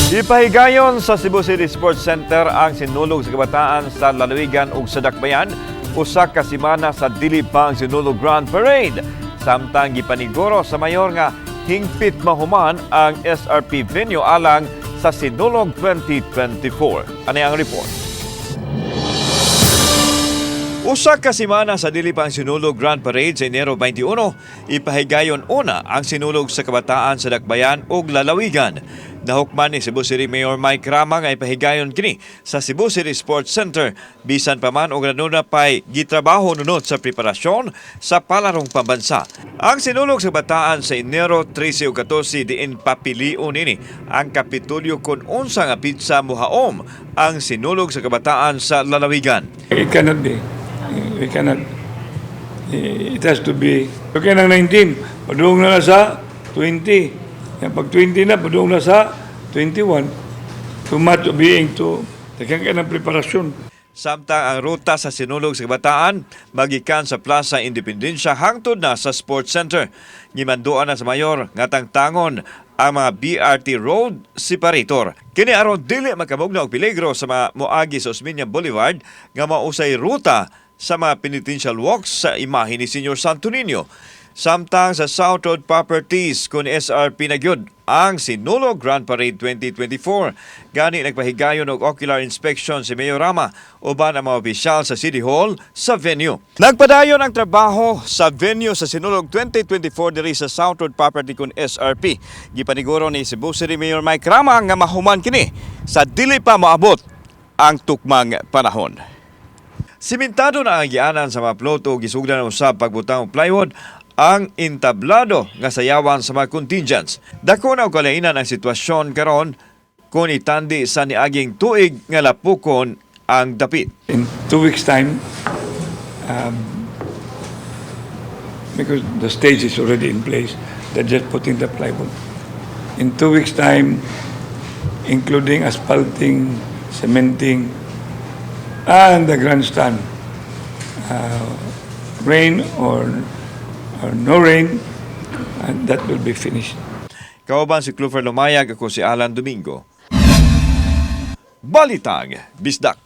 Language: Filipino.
Ipahigayon sa Cebu City Sports Center ang sinulog sa kabataan sa lalawigan ug sa Dakbayan. Usa ka semana sa dili pa ang sinulog Grand Parade. Samtang gipaniguro sa mayor nga hingpit mahuman ang SRP venue alang sa sinulog 2024. Ano ang report? Usa ka semana sa dili pa ang sinulog Grand Parade sa Enero 21, ipahigayon una ang sinulog sa kabataan sa Dakbayan ug lalawigan. Nahukman ni Cebu City Mayor Mike Rama nga ipahigayon kini sa Cebu City Sports Center bisan pa man og nanuna pay gitrabaho nunot sa preparasyon sa palarong pambansa. Ang sinulog sa kabataan sa Enero 13 ug 14 diin papilion nini ang Kapitolyo kun unsa nga pizza muhaom ang sinulog sa kabataan sa lalawigan. It cannot be. We cannot. It has to be. Okay ng 19, padung na sa 20. Pag 20 na, padung na sa 21. Tumato being to, tagang ka ng preparasyon. Samtang ang ruta sa sinulog sa kabataan, magikan sa Plaza Independencia hangtod na sa Sports Center. Gimanduan na sa mayor nga tangtangon ang mga BRT Road Separator. Kini aron dili makamugna og peligro sa mga moagi sa Osmeña Boulevard nga mausay ruta sa mga penitential walks sa imahe ni Senior Santo Niño. Samtang sa South Road Properties kun SRP na gyud ang sinulog Grand Parade 2024. Gani nagpahigayon og ocular inspection si Mayor Rama uban ang mga opisyal sa City Hall sa venue. Nagpadayon ang trabaho sa venue sa sinulog 2024 diri sa South Road Property kun SRP. Gipaniguro ni Cebu City Mayor Mike Rama nga mahuman kini sa dili pa moabot ang tukmang panahon. Simentado na ang gianan sa mga ploto o gisugdan usab pagbutang og plywood ang entablado nga sayawan sa mga contingents. Dako na og kalainan ang sitwasyon karon kung itandi sa niaging tuig nga lapukon ang dapit. In 2 weeks' time, because the stage is already in place, they're just putting the plywood. In 2 weeks' time, including asphalting, cementing, and the grandstand, rain or no rain, and that will be finished. Kauban si Clufer Lumayag, ako si Alan Domingo. Balitang Bisdak.